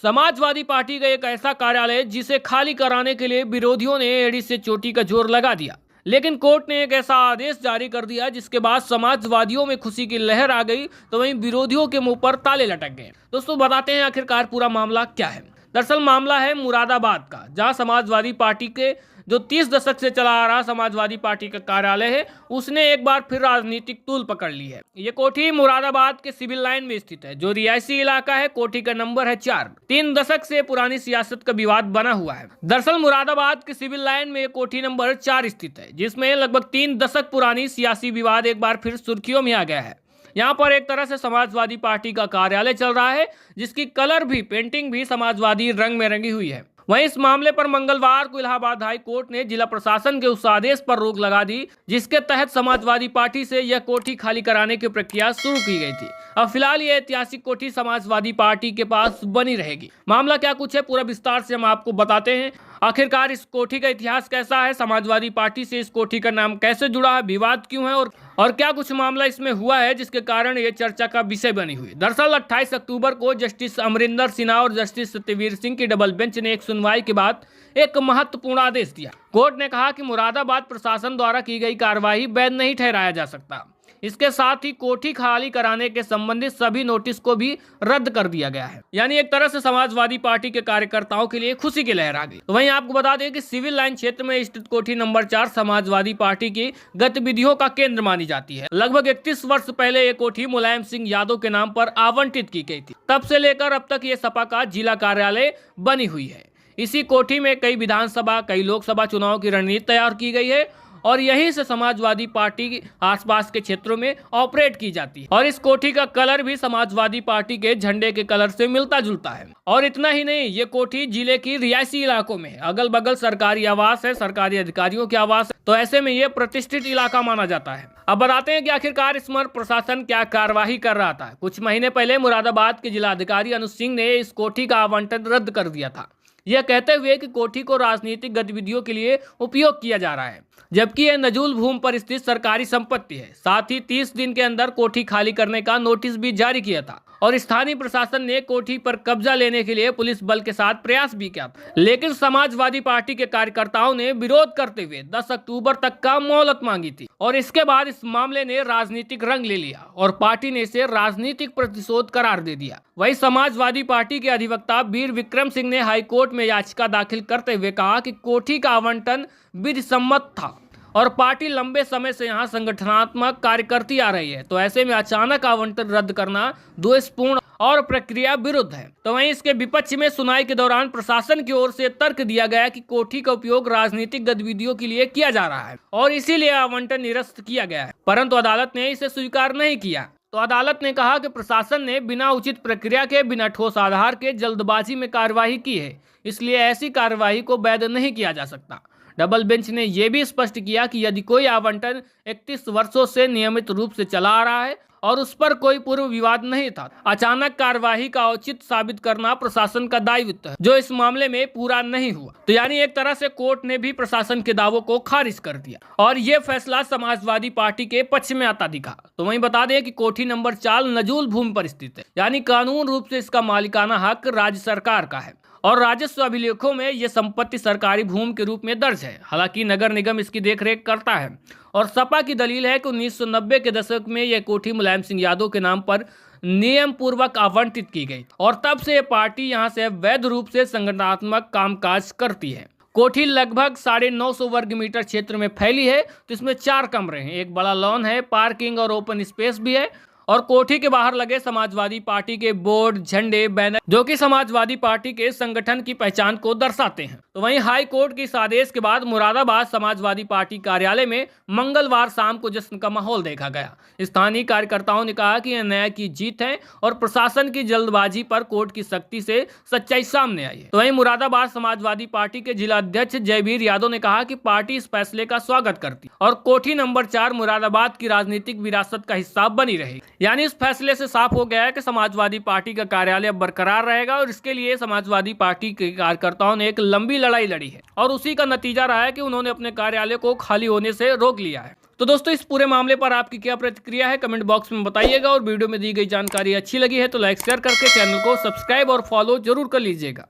Samajwadi party का एक ऐसा कार्यालय जिसे खाली कराने के लिए विरोधियों ने एड़ी से चोटी का जोर लगा दिया, लेकिन कोर्ट ने एक ऐसा आदेश जारी कर दिया जिसके बाद समाजवादियों में खुशी की लहर आ गई, तो वहीं विरोधियों के मुंह पर ताले लटक गए। दोस्तों बताते हैं आखिरकार पूरा मामला क्या है। दरअसल मामला है मुरादाबाद का, जहां समाजवादी पार्टी के जो 30 दशक से चला आ रहा समाजवादी पार्टी का कार्यालय है, उसने एक बार फिर राजनीतिक तूल पकड़ ली है। ये कोठी मुरादाबाद के सिविल लाइन में स्थित है, जो रिहायशी इलाका है। कोठी का नंबर है 4। 3 दशक से पुरानी सियासत का विवाद बना हुआ है। दरअसल मुरादाबाद के सिविल लाइन में कोठी नंबर 4 स्थित है, जिसमें लगभग 3 दशक पुरानी सियासी विवाद एक बार फिर सुर्खियों में आ गया है। यहाँ पर एक तरह से समाजवादी पार्टी का कार्यालय चल रहा है, जिसकी कलर भी, पेंटिंग भी समाजवादी रंग में रंगी हुई है। वहीं इस मामले पर मंगलवार को इलाहाबाद हाई कोर्ट ने जिला प्रशासन के उस आदेश पर रोक लगा दी जिसके तहत समाजवादी पार्टी से यह कोठी खाली कराने की प्रक्रिया शुरू की गई थी। अब फिलहाल ये ऐतिहासिक कोठी समाजवादी पार्टी के पास बनी रहेगी। मामला क्या कुछ है, पूरा विस्तार से हम आपको बताते हैं। आखिरकार इस कोठी का इतिहास कैसा है, समाजवादी पार्टी से इस कोठी का नाम कैसे जुड़ा है, विवाद क्यों है और क्या कुछ मामला इसमें हुआ है जिसके कारण ये चर्चा का विषय बनी हुई। दरअसल 28 अक्टूबर को जस्टिस अमरिंदर सिन्हा और जस्टिस सत्यवीर सिंह की डबल बेंच ने एक सुनवाई के बाद एक महत्वपूर्ण आदेश दिया। कोर्ट ने कहा कि मुरादाबाद प्रशासन द्वारा की गई कार्रवाई वैध नहीं ठहराया जा सकता। इसके साथ ही कोठी खाली कराने के संबंधित सभी नोटिस को भी रद्द कर दिया गया है। यानी एक तरह से समाजवादी पार्टी के कार्यकर्ताओं के लिए खुशी की लहर आ गई। तो वहीं आपको बता दें कि सिविल लाइन क्षेत्र में स्थित कोठी नंबर 4 समाजवादी पार्टी की गतिविधियों का केंद्र मानी जाती है। लगभग 31 वर्ष पहले ये कोठी मुलायम सिंह यादव के नाम पर आवंटित की गई थी। तब से लेकर अब तक ये सपा का जिला कार्यालय बनी हुई है। इसी कोठी में कई विधानसभा, कई लोकसभा चुनाव की रणनीति तैयार की गई है और यहीं से समाजवादी पार्टी के आसपास के क्षेत्रों में ऑपरेट की जाती है। और इस कोठी का कलर भी समाजवादी पार्टी के झंडे के कलर से मिलता जुलता है। और इतना ही नहीं, ये कोठी जिले की रिहायशी इलाकों में है। अगल बगल सरकारी आवास है, सरकारी अधिकारियों के आवास है, तो ऐसे में ये प्रतिष्ठित इलाका माना जाता है। अब बताते हैं कि आखिरकार इस पर प्रशासन क्या कार्यवाही कर रहा था। कुछ महीने पहले मुरादाबाद के जिलाधिकारी अनुज सिंह ने इस कोठी का आवंटन रद्द कर दिया था, यह कहते हुए कि कोठी को राजनीतिक गतिविधियों के लिए उपयोग किया जा रहा है, जबकि यह नजूल भूमि पर स्थित सरकारी संपत्ति है। साथ ही 30 दिन के अंदर कोठी खाली करने का नोटिस भी जारी किया था और स्थानीय प्रशासन ने कोठी पर कब्जा लेने के लिए पुलिस बल के साथ प्रयास भी किया, लेकिन समाजवादी पार्टी के कार्यकर्ताओं ने विरोध करते हुए 10 अक्टूबर तक का मोहलत मांगी थी। और इसके बाद इस मामले ने राजनीतिक रंग ले लिया और पार्टी ने इसे राजनीतिक प्रतिशोध करार दे दिया। वही समाजवादी पार्टी के अधिवक्ता वीर विक्रम सिंह ने हाईकोर्ट में याचिका दाखिल करते हुए कहा कि कोठी का आवंटन विधि सम्मत था और पार्टी लंबे समय से यहां संगठनात्मक कार्य करती आ रही है, तो ऐसे में अचानक आवंटन रद्द करना दोषपूर्ण और प्रक्रिया विरुद्ध है। तो वहीं इसके विपक्ष में सुनवाई के दौरान प्रशासन की ओर से तर्क दिया गया कि कोठी का उपयोग राजनीतिक गतिविधियों के लिए किया जा रहा है और इसीलिए आवंटन निरस्त किया गया है, परंतु अदालत ने इसे स्वीकार नहीं किया। तो अदालत ने कहा कि प्रशासन ने बिना उचित प्रक्रिया के, बिना ठोस आधार के जल्दबाजी में कार्यवाही की है, इसलिए ऐसी कार्यवाही को वैध नहीं किया जा सकता। डबल बेंच ने यह भी स्पष्ट किया कि यदि कोई आवंटन 31 वर्षों से नियमित रूप से चला आ रहा है और उस पर कोई पूर्व विवाद नहीं था, अचानक कार्यवाही का औचित्य साबित करना प्रशासन का दायित्व है, जो इस मामले में पूरा नहीं हुआ। तो यानी एक तरह से कोर्ट ने भी प्रशासन के दावों को खारिज कर दिया और ये फैसला समाजवादी पार्टी के पक्ष में आता दिखा। तो वहीं बता दें कि कोठी नंबर 4 नजूल भूमि पर स्थित है, यानी कानून रूप से इसका मालिकाना हक राज्य सरकार का है और राजस्व अभिलेखों में यह संपत्ति सरकारी भूमि के रूप में दर्ज है। हालांकि नगर निगम इसकी देखरेख करता है और सपा की दलील है कि 1990 के दशक में यह कोठी मुलायम सिंह यादव के नाम पर नियम पूर्वक आवंटित की गई और तब से यह पार्टी यहां से वैध रूप से संगठनात्मक कामकाज करती है। कोठी लगभग 950 वर्ग मीटर क्षेत्र में फैली है, तो इसमें 4 कमरे हैं, एक बड़ा लॉन है, पार्किंग और ओपन स्पेस भी है और कोठी के बाहर लगे समाजवादी पार्टी के बोर्ड, झंडे, बैनर जो कि समाजवादी पार्टी के संगठन की पहचान को दर्शाते हैं। तो वहीं हाई कोर्ट के इस आदेश के बाद मुरादाबाद समाजवादी पार्टी कार्यालय में मंगलवार शाम को जश्न का माहौल देखा गया। स्थानीय कार्यकर्ताओं ने कहा कि यह न्याय की जीत है और प्रशासन की जल्दबाजी पर कोर्ट की सख्ती से सच्चाई सामने आई है। तो वहीं मुरादाबाद समाजवादी पार्टी के जिला अध्यक्ष जयवीर यादव ने कहा कि पार्टी इस फैसले का स्वागत करती और कोठी नंबर 4 मुरादाबाद की राजनीतिक विरासत का हिस्सा बनी रहेगी। यानी इस फैसले से साफ हो गया है कि समाजवादी पार्टी का कार्यालय बरकरार रहेगा और इसके लिए समाजवादी पार्टी के कार्यकर्ताओं ने एक लंबी लड़ाई लड़ी है और उसी का नतीजा रहा है कि उन्होंने अपने कार्यालय को खाली होने से रोक लिया है। तो दोस्तों इस पूरे मामले पर आपकी क्या प्रतिक्रिया है कमेंट बॉक्स में बताइएगा और वीडियो में दी गई जानकारी अच्छी लगी है तो लाइक शेयर करके चैनल को सब्सक्राइब और फॉलो जरूर कर लीजिएगा।